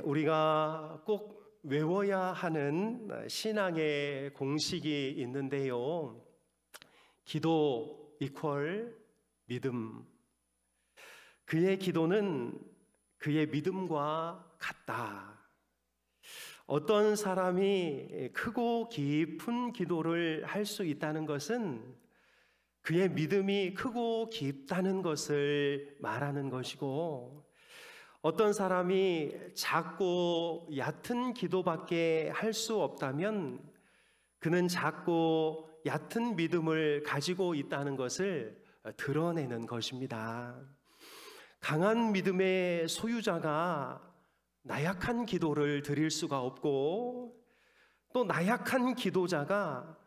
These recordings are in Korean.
우리가 꼭 외워야 하는 신앙의 공식이 있는데요. 기도 이퀄 믿음. 그의 기도는 그의 믿음과 같다. 어떤 사람이 크고 깊은 기도를 할 수 있다는 것은 그의 믿음이 크고 깊다는 것을 말하는 것이고, 어떤 사람이 작고 얕은 기도밖에 할 수 없다면 그는 작고 얕은 믿음을 가지고 있다는 것을 드러내는 것입니다. 강한 믿음의 소유자가 나약한 기도를 드릴 수가 없고, 또 나약한 기도자가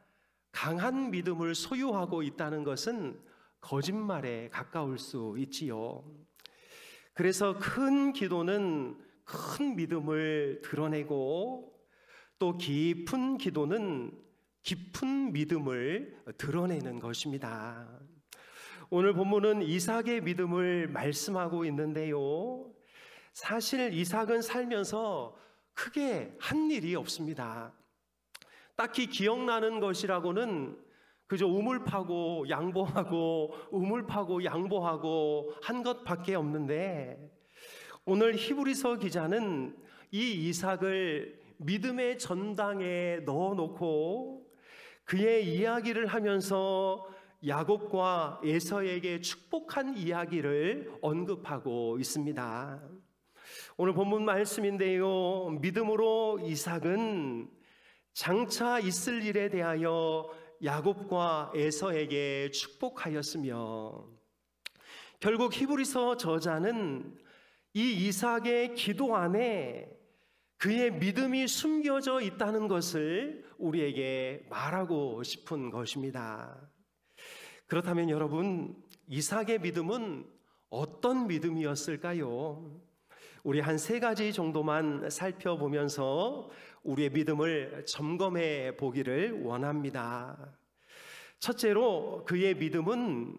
강한 믿음을 소유하고 있다는 것은 거짓말에 가까울 수 있지요. 그래서 큰 기도는 큰 믿음을 드러내고, 또 깊은 기도는 깊은 믿음을 드러내는 것입니다. 오늘 본문은 이삭의 믿음을 말씀하고 있는데요. 사실 이삭은 살면서 크게 한 일이 없습니다. 딱히 기억나는 것이라고는 그저 우물 파고 양보하고 우물 파고 양보하고 한 것밖에 없는데, 오늘 히브리서 기자는 이 이삭을 믿음의 전당에 넣어놓고 그의 이야기를 하면서 야곱과 에서에게 축복한 이야기를 언급하고 있습니다. 오늘 본문 말씀인데요, 믿음으로 이삭은 장차 있을 일에 대하여 야곱과 에서에게 축복하였으며, 결국 히브리서 저자는 이 이삭의 기도 안에 그의 믿음이 숨겨져 있다는 것을 우리에게 말하고 싶은 것입니다. 그렇다면 여러분, 이삭의 믿음은 어떤 믿음이었을까요? 우리 한 세 가지 정도만 살펴보면서 우리의 믿음을 점검해 보기를 원합니다. 첫째로, 그의 믿음은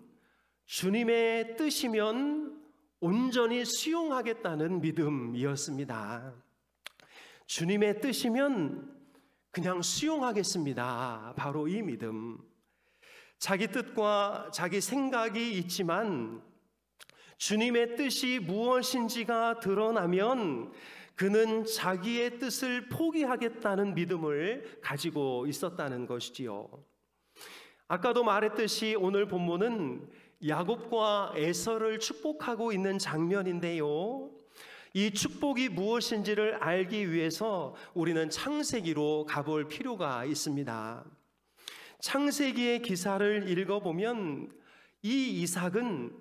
주님의 뜻이면 온전히 수용하겠다는 믿음이었습니다. 주님의 뜻이면 그냥 수용하겠습니다. 바로 이 믿음. 자기 뜻과 자기 생각이 있지만 주님의 뜻이 무엇인지가 드러나면 그는 자기의 뜻을 포기하겠다는 믿음을 가지고 있었다는 것이지요. 아까도 말했듯이 오늘 본문은 야곱과 에서를 축복하고 있는 장면인데요, 이 축복이 무엇인지를 알기 위해서 우리는 창세기로 가볼 필요가 있습니다. 창세기의 기사를 읽어보면 이 이삭은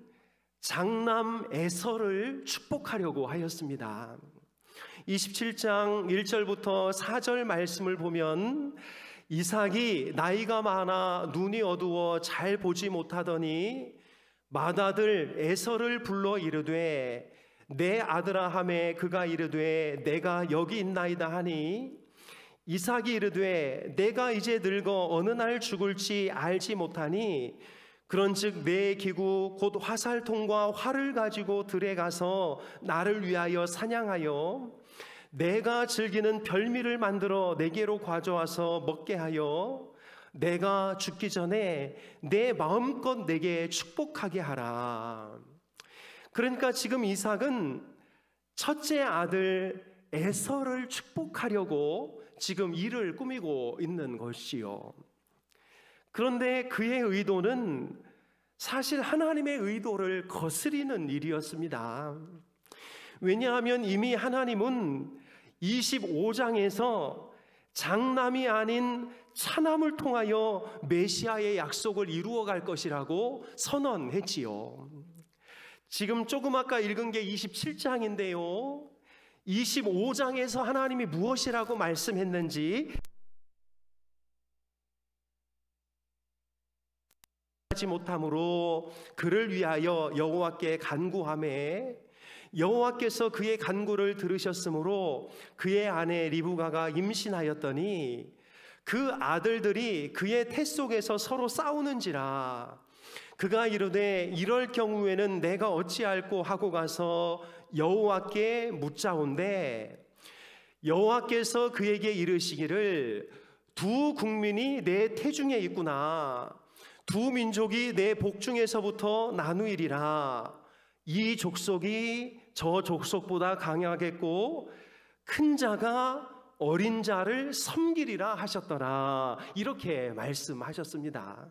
장남 에서를 축복하려고 하였습니다. 27장 1절부터 4절 말씀을 보면, 이삭이 나이가 많아 눈이 어두워 잘 보지 못하더니 맏아들 에서를 불러 이르되 내 아들아 하매 그가 이르되 내가 여기 있나이다 하니, 이삭이 이르되 내가 이제 늙어 어느 날 죽을지 알지 못하니 그런즉 내 기구 곧 화살통과 활을 가지고 들에 가서 나를 위하여 사냥하여 내가 즐기는 별미를 만들어 내게로 가져와서 먹게 하여 내가 죽기 전에 내 마음껏 내게 축복하게 하라. 그러니까 지금 이삭은 첫째 아들 에서를 축복하려고 지금 일을 꾸미고 있는 것이요. 그런데 그의 의도는 사실 하나님의 의도를 거스리는 일이었습니다. 왜냐하면 이미 하나님은 25장에서 장남이 아닌 차남을 통하여 메시아의 약속을 이루어 갈 것이라고 선언했지요. 지금 조금 아까 읽은 게 27장인데요 25장에서 하나님이 무엇이라고 말씀했는지 하지 못함으로 그를 위하여 여호와께 간구하매 여호와께서 그의 간구를 들으셨으므로 그의 아내 리브가가 임신하였더니 그 아들들이 그의 태 속에서 서로 싸우는지라 그가 이르되 이럴 경우에는 내가 어찌할꼬 하고 가서 여호와께 묻자온대 여호와께서 그에게 이르시기를 두 국민이 내 태중에 있구나. 두 민족이 내 복중에서부터 나누이리라. 이 족속이 저 족속보다 강하겠고 큰 자가 어린 자를 섬기리라 하셨더라. 이렇게 말씀하셨습니다.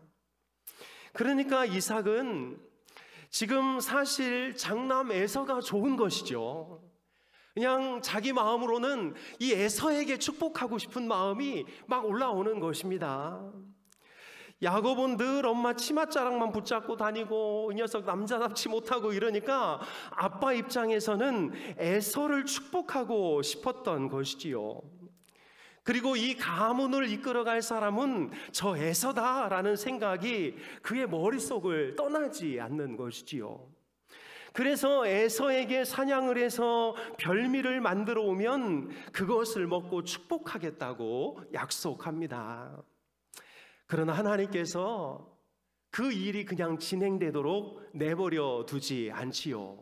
그러니까 이삭은 지금 사실 장남 에서가 좋은 것이죠. 그냥 자기 마음으로는 이 에서에게 축복하고 싶은 마음이 막 올라오는 것입니다. 야곱은 늘 엄마 치맛자락만 붙잡고 다니고 이 녀석 남자답지 못하고 이러니까 아빠 입장에서는 에서를 축복하고 싶었던 것이지요. 그리고 이 가문을 이끌어갈 사람은 저 에서다라는 생각이 그의 머릿속을 떠나지 않는 것이지요. 그래서 에서에게 사냥을 해서 별미를 만들어 오면 그것을 먹고 축복하겠다고 약속합니다. 그러나 하나님께서 그 일이 그냥 진행되도록 내버려 두지 않지요.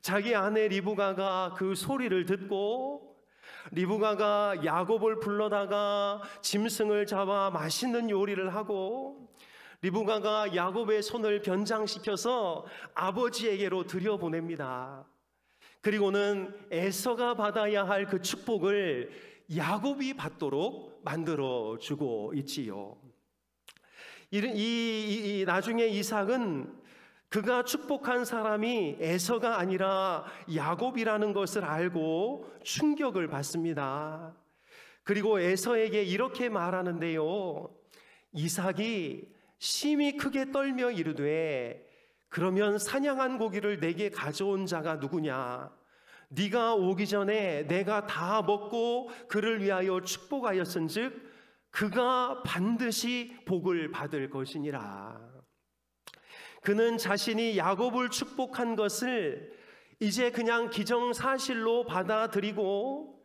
자기 아내 리브가가 그 소리를 듣고 리브가가 야곱을 불러다가 짐승을 잡아 맛있는 요리를 하고 리브가가 야곱의 손을 변장시켜서 아버지에게로 들여보냅니다. 그리고는 에서가 받아야 할 그 축복을 야곱이 받도록 만들어주고 있지요. 나중에 이삭은 그가 축복한 사람이 에서가 아니라 야곱이라는 것을 알고 충격을 받습니다. 그리고 에서에게 이렇게 말하는데요. 이삭이 심히 크게 떨며 이르되 그러면 사냥한 고기를 내게 가져온 자가 누구냐? 네가 오기 전에 내가 다 먹고 그를 위하여 축복하였은즉 그가 반드시 복을 받을 것이니라. 그는 자신이 야곱을 축복한 것을 이제 그냥 기정사실로 받아들이고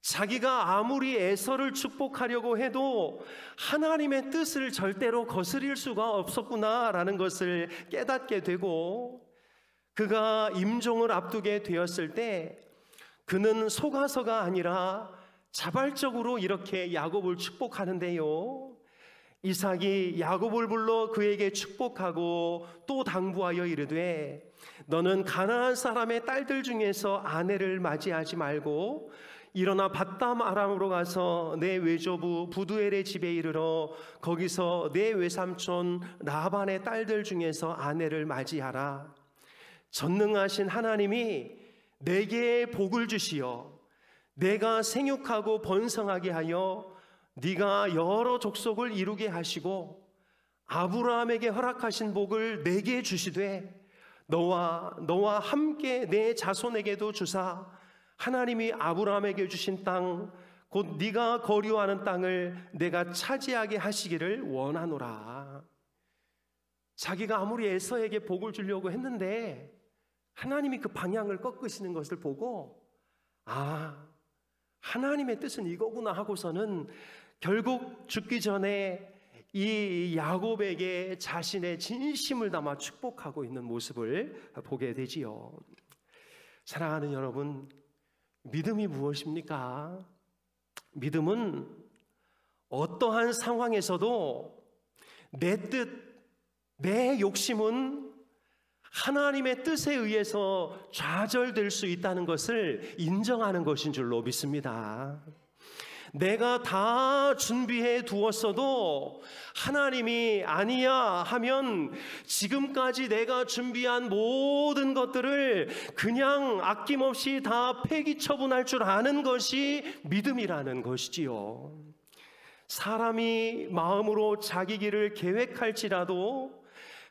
자기가 아무리 에서를 축복하려고 해도 하나님의 뜻을 절대로 거스릴 수가 없었구나라는 것을 깨닫게 되고 그가 임종을 앞두게 되었을 때 그는 속아서가 아니라 자발적으로 이렇게 야곱을 축복하는데요. 이삭이 야곱을 불러 그에게 축복하고 또 당부하여 이르되 너는 가나안 사람의 딸들 중에서 아내를 맞이하지 말고 일어나 밧담 아람으로 가서 내 외조부 부두엘의 집에 이르러 거기서 내 외삼촌 라반의 딸들 중에서 아내를 맞이하라. 전능하신 하나님이 내게 복을 주시어 내가 생육하고 번성하게 하여 네가 여러 족속을 이루게 하시고 아브라함에게 허락하신 복을 내게 주시되 너와 함께 내 자손에게도 주사 하나님이 아브라함에게 주신 땅 곧 네가 거류하는 땅을 내가 차지하게 하시기를 원하노라. 자기가 아무리 에서에게 복을 주려고 했는데 하나님이 그 방향을 꺾으시는 것을 보고 하나님의 뜻은 이거구나 하고서는 결국 죽기 전에 이 야곱에게 자신의 진심을 담아 축복하고 있는 모습을 보게 되지요. 사랑하는 여러분, 믿음이 무엇입니까? 믿음은 어떠한 상황에서도 내 뜻, 내 욕심은 하나님의 뜻에 의해서 좌절될 수 있다는 것을 인정하는 것인 줄로 믿습니다. 내가 다 준비해 두었어도 하나님이 아니야 하면 지금까지 내가 준비한 모든 것들을 그냥 아낌없이 다 폐기 처분할 줄 아는 것이 믿음이라는 것이지요. 사람이 마음으로 자기 길을 계획할지라도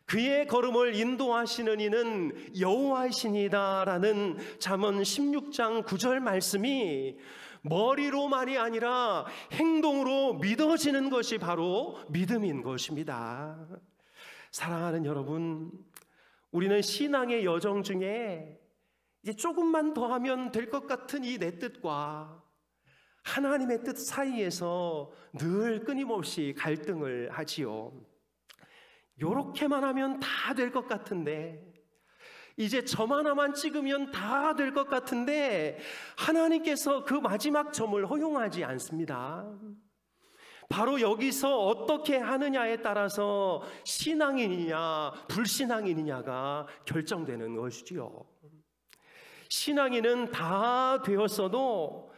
그의 걸음을 인도하시는 이는 여호와이시니다라는 잠언 16장 9절 말씀이 머리로만이 아니라 행동으로 믿어지는 것이 바로 믿음인 것입니다. 사랑하는 여러분, 우리는 신앙의 여정 중에 이제 조금만 더 하면 될 것 같은 이 내 뜻과 하나님의 뜻 사이에서 늘 끊임없이 갈등을 하지요. 요렇게만 하면 다 될 것 같은데, 이제 점 하나만 찍으면 다 될 것 같은데 하나님께서 그 마지막 점을 허용하지 않습니다. 바로 여기서 어떻게 하느냐에 따라서 신앙인이냐 불신앙인이냐가 결정되는 것이지요. 신앙인은 다 되었어도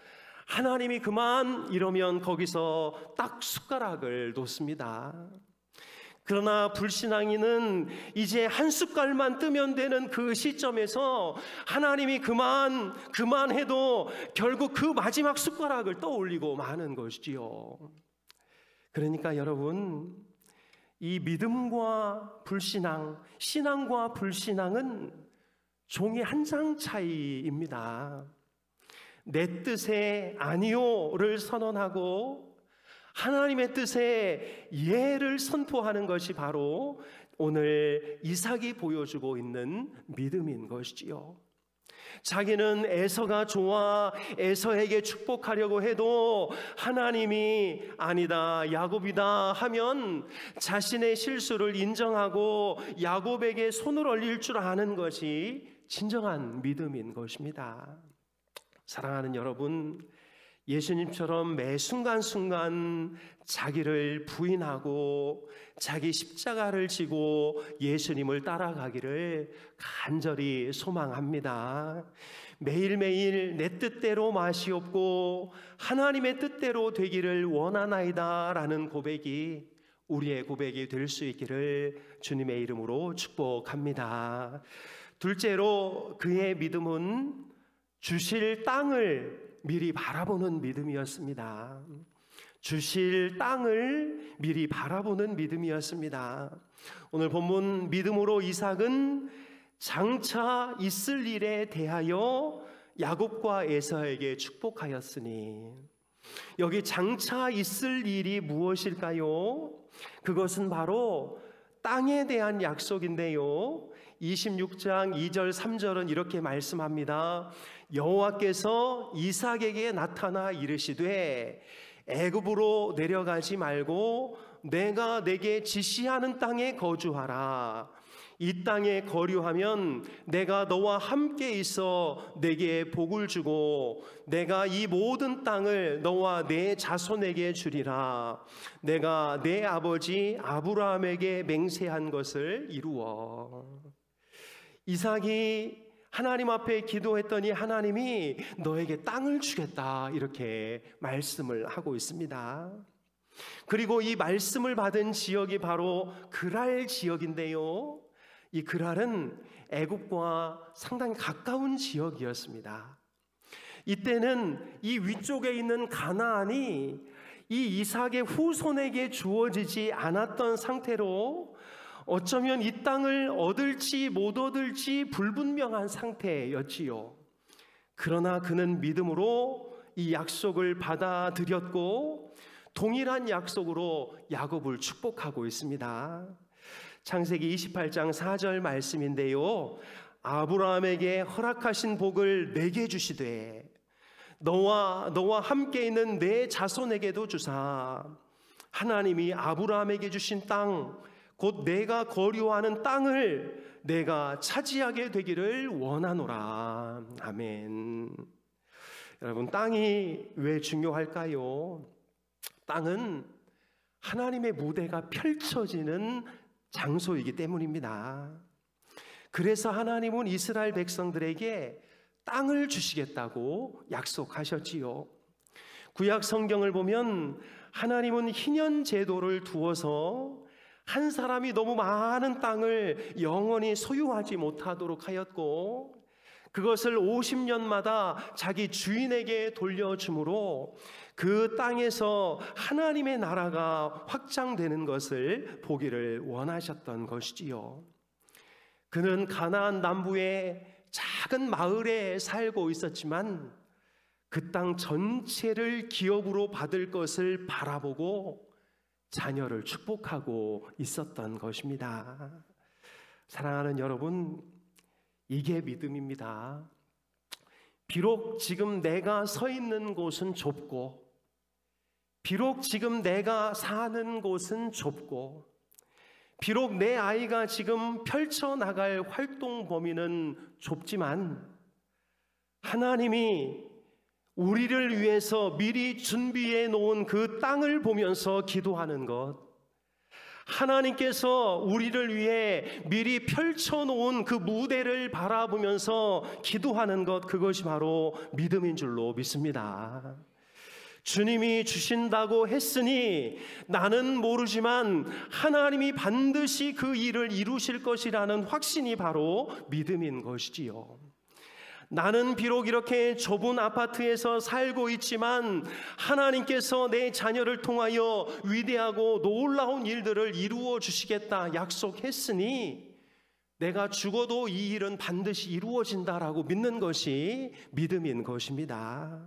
하나님이 그만 이러면 거기서 딱 숟가락을 놓습니다. 그러나 불신앙인은 이제 한 숟갈만 뜨면 되는 그 시점에서 하나님이 그만해도 결국 그 마지막 숟가락을 떠올리고 마는 것이지요. 그러니까 여러분, 이 믿음과 불신앙, 신앙과 불신앙은 종이 한 장 차이입니다. 내 뜻에 아니요를 선언하고 하나님의 뜻에 예를 선포하는 것이 바로 오늘 이삭이 보여주고 있는 믿음인 것이지요. 자기는 에서가 좋아 에서에게 축복하려고 해도 하나님이 아니다, 야곱이다 하면 자신의 실수를 인정하고 야곱에게 손을 올릴 줄 아는 것이 진정한 믿음인 것입니다. 사랑하는 여러분, 예수님처럼 매 순간순간 자기를 부인하고 자기 십자가를 지고 예수님을 따라가기를 간절히 소망합니다. 매일매일 내 뜻대로 마시옵고 하나님의 뜻대로 되기를 원하나이다 라는 고백이 우리의 고백이 될 수 있기를 주님의 이름으로 축복합니다. 둘째로 그의 믿음은 주실 땅을 미리 바라보는 믿음이었습니다. 주실 땅을 미리 바라보는 믿음이었습니다. 오늘 본문 믿음으로 이삭은 장차 있을 일에 대하여 야곱과 에서에게 축복하였으니, 여기 장차 있을 일이 무엇일까요? 그것은 바로 땅에 대한 약속인데요, 26장 2절 3절은 이렇게 말씀합니다. 여호와께서 이삭에게 나타나 이르시되 애굽으로 내려가지 말고 내가 내게 지시하는 땅에 거주하라. 이 땅에 거류하면 내가 너와 함께 있어 내게 복을 주고 내가 이 모든 땅을 너와 내 자손에게 주리라. 내가 내 아버지 아브라함에게 맹세한 것을 이루어. 이삭이 하나님 앞에 기도했더니 하나님이 너에게 땅을 주겠다 이렇게 말씀을 하고 있습니다. 그리고 이 말씀을 받은 지역이 바로 그랄 지역인데요, 이 그랄은 애굽과 상당히 가까운 지역이었습니다. 이때는 이 위쪽에 있는 가나안이 이 이삭의 후손에게 주어지지 않았던 상태로 어쩌면 이 땅을 얻을지 못 얻을지 불분명한 상태였지요. 그러나 그는 믿음으로 이 약속을 받아들였고 동일한 약속으로 야곱을 축복하고 있습니다. 창세기 28장 4절 말씀인데요, 아브라함에게 허락하신 복을 내게 주시되 너와 함께 있는 내 자손에게도 주사 하나님이 아브라함에게 주신 땅, 곧 내가 거류하는 땅을 내가 차지하게 되기를 원하노라. 아멘. 여러분, 땅이 왜 중요할까요? 땅은 하나님의 무대가 펼쳐지는 장소이기 때문입니다. 그래서 하나님은 이스라엘 백성들에게 땅을 주시겠다고 약속하셨지요. 구약 성경을 보면 하나님은 희년 제도를 두어서 한 사람이 너무 많은 땅을 영원히 소유하지 못하도록 하였고 그것을 50년마다 자기 주인에게 돌려주므로 그 땅에서 하나님의 나라가 확장되는 것을 보기를 원하셨던 것이지요. 그는 가나안 남부의 작은 마을에 살고 있었지만 그 땅 전체를 기업으로 받을 것을 바라보고 자녀를 축복하고 있었던 것입니다. 사랑하는 여러분, 이게 믿음입니다. 비록 지금 내가 서 있는 곳은 좁고 비록 지금 내가 사는 곳은 좁고 비록 내 아이가 지금 펼쳐나갈 활동 범위는 좁지만 하나님이 우리를 위해서 미리 준비해 놓은 그 땅을 보면서 기도하는 것, 하나님께서 우리를 위해 미리 펼쳐놓은 그 무대를 바라보면서 기도하는 것, 그것이 바로 믿음인 줄로 믿습니다. 주님이 주신다고 했으니 나는 모르지만 하나님이 반드시 그 일을 이루실 것이라는 확신이 바로 믿음인 것이지요. 나는 비록 이렇게 좁은 아파트에서 살고 있지만 하나님께서 내 자녀를 통하여 위대하고 놀라운 일들을 이루어 주시겠다 약속했으니 내가 죽어도 이 일은 반드시 이루어진다라고 믿는 것이 믿음인 것입니다.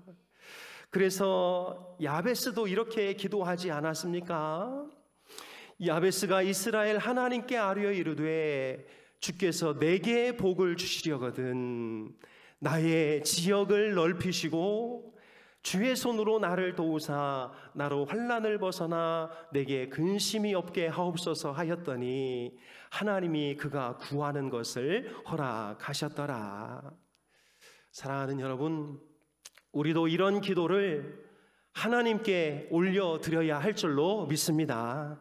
그래서 야베스도 이렇게 기도하지 않았습니까? 야베스가 이스라엘 하나님께 아뢰어 이르되 주께서 내게 복을 주시려거든 나의 지역을 넓히시고 주의 손으로 나를 도우사 나로 환난을 벗어나 내게 근심이 없게 하옵소서 하였더니 하나님이 그가 구하는 것을 허락하셨더라. 사랑하는 여러분, 우리도 이런 기도를 하나님께 올려드려야 할 줄로 믿습니다.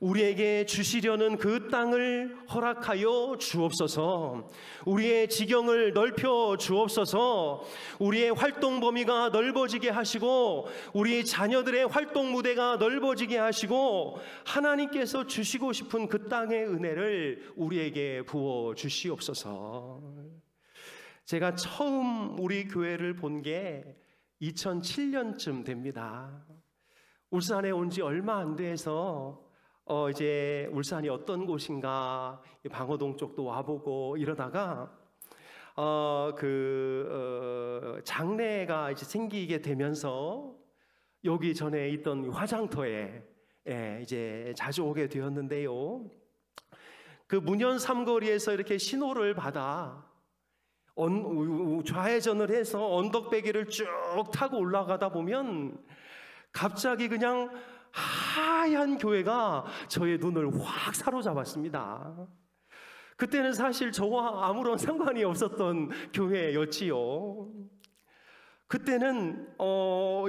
우리에게 주시려는 그 땅을 허락하여 주옵소서. 우리의 지경을 넓혀 주옵소서. 우리의 활동 범위가 넓어지게 하시고 우리 자녀들의 활동 무대가 넓어지게 하시고 하나님께서 주시고 싶은 그 땅의 은혜를 우리에게 부어 주시옵소서. 제가 처음 우리 교회를 본 게 2007년쯤 됩니다. 울산에 온 지 얼마 안 돼서 이제 울산이 어떤 곳인가 방어동 쪽도 와보고 이러다가 장례가 이제 생기게 되면서 여기 전에 있던 화장터에 이제 자주 오게 되었는데요. 그 문현 삼거리에서 이렇게 신호를 받아 좌회전을 해서 언덕배기를 쭉 타고 올라가다 보면 갑자기 그냥 하얀 교회가 저의 눈을 확 사로잡았습니다. 그때는 사실 저와 아무런 상관이 없었던 교회였지요. 그때는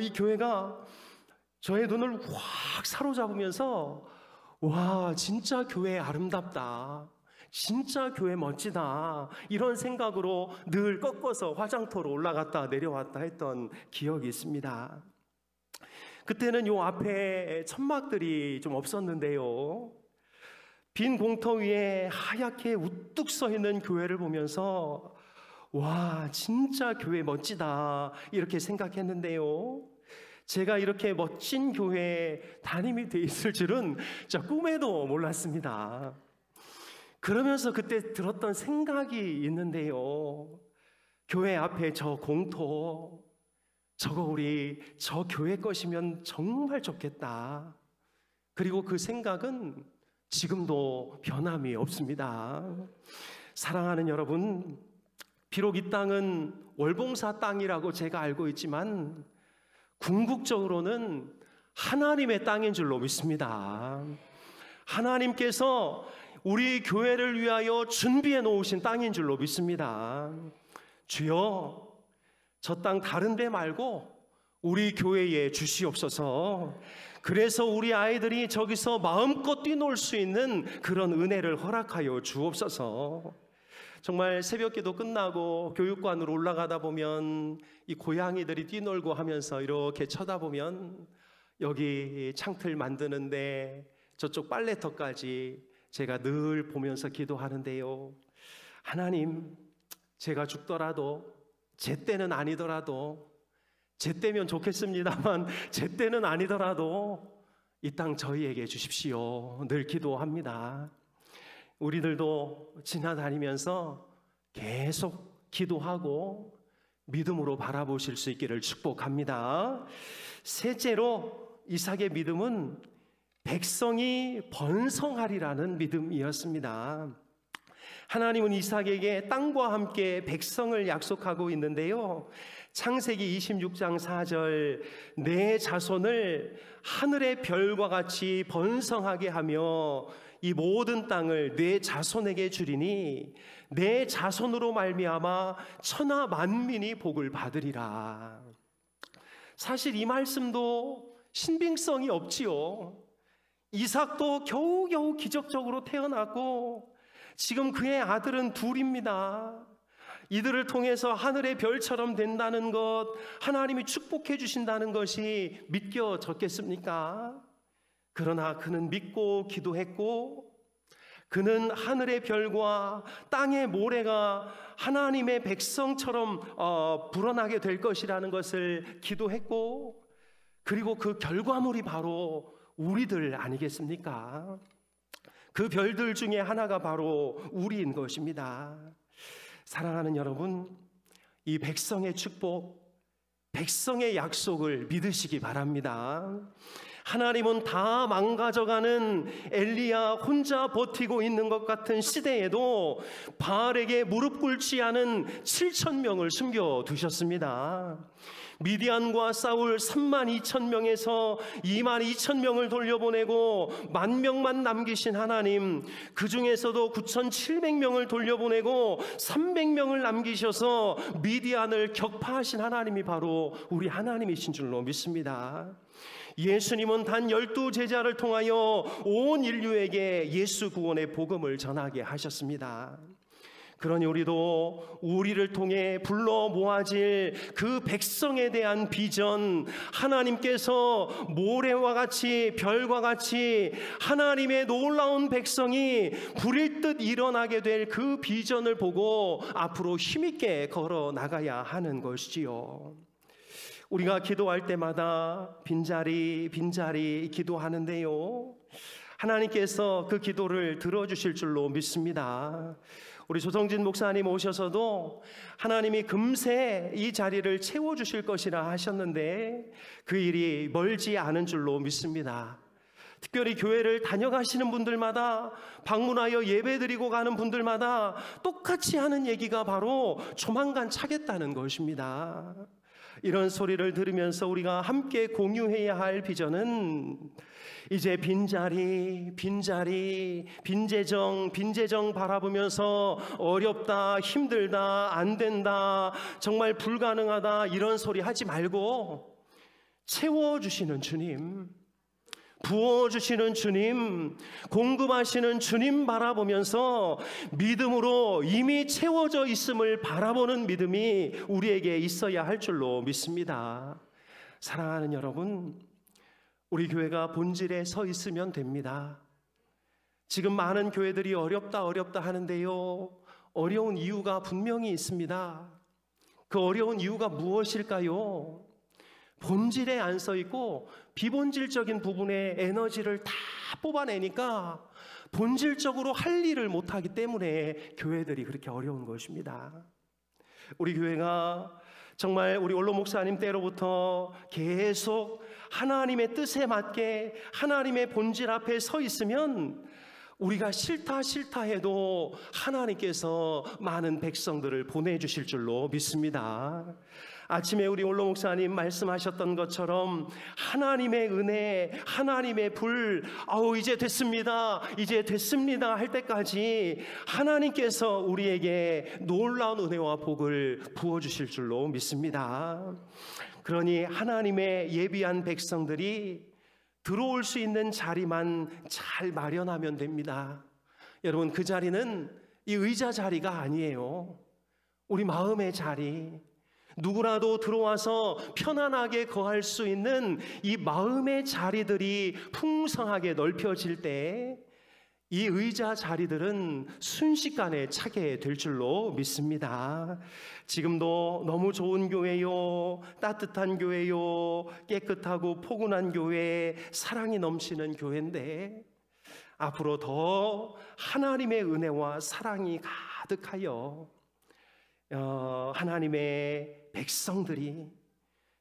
이 교회가 저의 눈을 확 사로잡으면서 와, 진짜 교회 아름답다, 진짜 교회 멋지다, 이런 생각으로 늘 꺾어서 화장터로 올라갔다 내려왔다 했던 기억이 있습니다. 그때는 요 앞에 천막들이 좀 없었는데요, 빈 공터 위에 하얗게 우뚝 서 있는 교회를 보면서 와, 진짜 교회 멋지다 이렇게 생각했는데요, 제가 이렇게 멋진 교회에 담임이 돼 있을 줄은 저 꿈에도 몰랐습니다. 그러면서 그때 들었던 생각이 있는데요, 교회 앞에 저 공터, 저거 우리 저 교회 것이면 정말 좋겠다. 그리고 그 생각은 지금도 변함이 없습니다. 사랑하는 여러분, 비록 이 땅은 월봉사 땅이라고 제가 알고 있지만 궁극적으로는 하나님의 땅인 줄로 믿습니다. 하나님께서 우리 교회를 위하여 준비해 놓으신 땅인 줄로 믿습니다. 주여, 저 땅 다른 데 말고 우리 교회에 주시옵소서. 그래서 우리 아이들이 저기서 마음껏 뛰놀 수 있는 그런 은혜를 허락하여 주옵소서. 정말 새벽기도 끝나고 교육관으로 올라가다 보면 이 고양이들이 뛰놀고 하면서 이렇게 쳐다보면 여기 창틀 만드는데 저쪽 빨래터까지 제가 늘 보면서 기도하는데요, 하나님, 제가 죽더라도, 제 때는 아니더라도, 제 때면 좋겠습니다만 제 때는 아니더라도 이 땅 저희에게 주십시오. 늘 기도합니다. 우리들도 지나다니면서 계속 기도하고 믿음으로 바라보실 수 있기를 축복합니다. 셋째로, 이삭의 믿음은 백성이 번성하리라는 믿음이었습니다. 하나님은 이삭에게 땅과 함께 백성을 약속하고 있는데요, 창세기 26장 4절, 내 자손을 하늘의 별과 같이 번성하게 하며 이 모든 땅을 내 자손에게 주리니 내 자손으로 말미암아 천하 만민이 복을 받으리라. 사실 이 말씀도 신빙성이 없지요. 이삭도 겨우겨우 기적적으로 태어났고 지금 그의 아들은 둘입니다. 이들을 통해서 하늘의 별처럼 된다는 것, 하나님이 축복해 주신다는 것이 믿겨졌겠습니까? 그러나 그는 믿고 기도했고, 그는 하늘의 별과 땅의 모래가 하나님의 백성처럼 불어나게 될 것이라는 것을 기도했고, 그리고 그 결과물이 바로 우리들 아니겠습니까? 그 별들 중에 하나가 바로 우리인 것입니다. 사랑하는 여러분, 이 백성의 축복, 백성의 약속을 믿으시기 바랍니다. 하나님은 다 망가져가는 엘리야 혼자 버티고 있는 것 같은 시대에도 바알에게 무릎 꿇지 않은 7,000명을 숨겨두셨습니다. 미디안과 싸울 32,000명에서 22,000명을 돌려보내고 10,000명만 남기신 하나님, 그 중에서도 9,700명을 돌려보내고 300명을 남기셔서 미디안을 격파하신 하나님이 바로 우리 하나님이신 줄로 믿습니다. 예수님은 단 12제자를 통하여 온 인류에게 예수 구원의 복음을 전하게 하셨습니다. 그러니 우리도 우리를 통해 불러 모아질 그 백성에 대한 비전, 하나님께서 모래와 같이 별과 같이 하나님의 놀라운 백성이 불일 듯 일어나게 될 그 비전을 보고 앞으로 힘있게 걸어 나가야 하는 것이지요. 우리가 기도할 때마다 빈자리 기도하는데요, 하나님께서 그 기도를 들어주실 줄로 믿습니다. 우리 조성진 목사님 오셔서도 하나님이 금세 이 자리를 채워주실 것이라 하셨는데 그 일이 멀지 않은 줄로 믿습니다. 특별히 교회를 다녀가시는 분들마다, 방문하여 예배드리고 가는 분들마다 똑같이 하는 얘기가 바로 조만간 차겠다는 것입니다. 이런 소리를 들으면서 우리가 함께 공유해야 할 비전은 이제 빈자리, 빈재정 바라보면서 어렵다, 힘들다, 안 된다, 정말 불가능하다 이런 소리 하지 말고 채워주시는 주님, 부어주시는 주님, 공급하시는 주님 바라보면서 믿음으로 이미 채워져 있음을 바라보는 믿음이 우리에게 있어야 할 줄로 믿습니다. 사랑하는 여러분, 우리 교회가 본질에 서 있으면 됩니다. 지금 많은 교회들이 어렵다 하는데요, 어려운 이유가 분명히 있습니다. 그 어려운 이유가 무엇일까요? 본질에 안 서 있고 비본질적인 부분에 에너지를 다 뽑아내니까 본질적으로 할 일을 못하기 때문에 교회들이 그렇게 어려운 것입니다. 우리 교회가 정말 우리 원로 목사님 때로부터 계속 하나님의 뜻에 맞게 하나님의 본질 앞에 서 있으면 우리가 싫다 해도 하나님께서 많은 백성들을 보내주실 줄로 믿습니다. 아침에 우리 원로 목사님 말씀하셨던 것처럼 하나님의 은혜, 하나님의 불, 이제 됐습니다 할 때까지 하나님께서 우리에게 놀라운 은혜와 복을 부어주실 줄로 믿습니다. 그러니 하나님의 예비한 백성들이 들어올 수 있는 자리만 잘 마련하면 됩니다. 여러분, 그 자리는 이 의자 자리가 아니에요. 우리 마음의 자리, 누구라도 들어와서 편안하게 거할 수 있는 이 마음의 자리들이 풍성하게 넓혀질 때 이 의자 자리들은 순식간에 차게 될 줄로 믿습니다. 지금도 너무 좋은 교회요, 따뜻한 교회요, 깨끗하고 포근한 교회, 사랑이 넘치는 교회인데 앞으로 더 하나님의 은혜와 사랑이 가득하여 하나님의 백성들이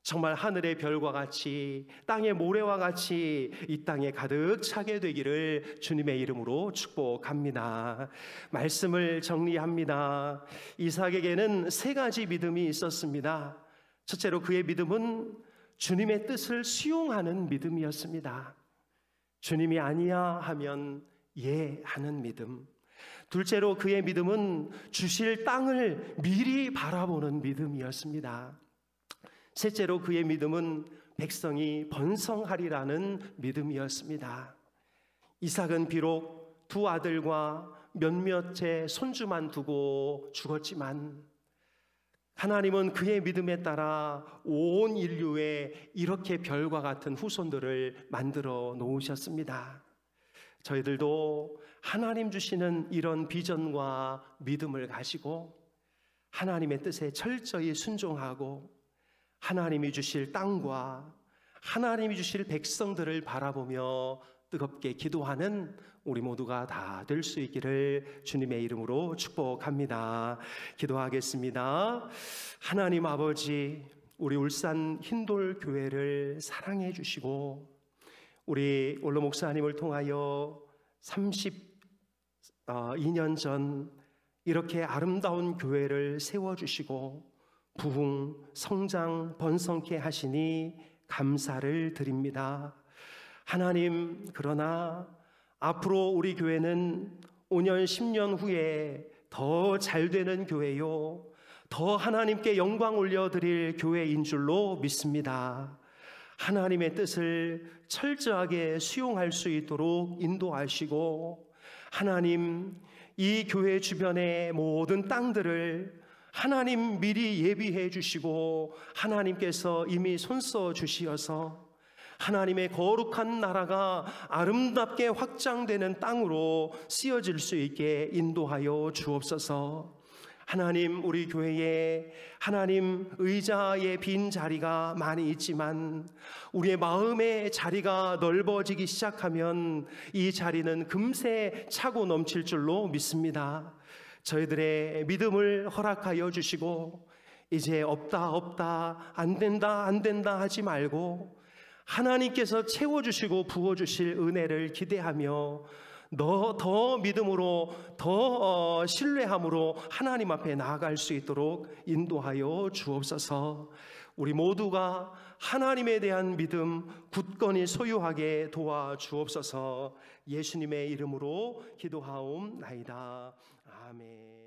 정말 하늘의 별과 같이 땅의 모래와 같이 이 땅에 가득 차게 되기를 주님의 이름으로 축복합니다. 말씀을 정리합니다. 이삭에게는 3가지 믿음이 있었습니다. 첫째로 그의 믿음은 주님의 뜻을 수용하는 믿음이었습니다. 주님이 아니야 하면 예 하는 믿음. 둘째로 그의 믿음은 주실 땅을 미리 바라보는 믿음이었습니다. 셋째로 그의 믿음은 백성이 번성하리라는 믿음이었습니다. 이삭은 비록 두 아들과 몇몇의 손주만 두고 죽었지만 하나님은 그의 믿음에 따라 온 인류에 이렇게 별과 같은 후손들을 만들어 놓으셨습니다. 저희들도 하나님 주시는 이런 비전과 믿음을 가지고 하나님의 뜻에 철저히 순종하고 하나님이 주실 땅과 하나님이 주실 백성들을 바라보며 뜨겁게 기도하는 우리 모두가 다 될 수 있기를 주님의 이름으로 축복합니다. 기도하겠습니다. 하나님 아버지, 우리 울산 흰돌 교회를 사랑해 주시고 우리 원로 목사님을 통하여 32년 전 이렇게 아름다운 교회를 세워주시고 부흥, 성장, 번성케 하시니 감사를 드립니다. 하나님, 그러나 앞으로 우리 교회는 5년, 10년 후에 더 잘되는 교회요, 더 하나님께 영광 올려드릴 교회인 줄로 믿습니다. 하나님의 뜻을 철저하게 수용할 수 있도록 인도하시고 하나님, 이 교회 주변의 모든 땅들을 하나님 미리 예비해 주시고 하나님께서 이미 손써 주시어서 하나님의 거룩한 나라가 아름답게 확장되는 땅으로 쓰여질 수 있게 인도하여 주옵소서. 하나님, 우리 교회에 하나님 의자의 빈 자리가 많이 있지만 우리의 마음의 자리가 넓어지기 시작하면 이 자리는 금세 차고 넘칠 줄로 믿습니다. 저희들의 믿음을 허락하여 주시고 이제 없다 안 된다 하지 말고 하나님께서 채워주시고 부어주실 은혜를 기대하며 더 믿음으로 더 신뢰함으로 하나님 앞에 나아갈 수 있도록 인도하여 주옵소서. 우리 모두가 하나님에 대한 믿음 굳건히 소유하게 도와주옵소서. 예수님의 이름으로 기도하옵나이다. 아멘.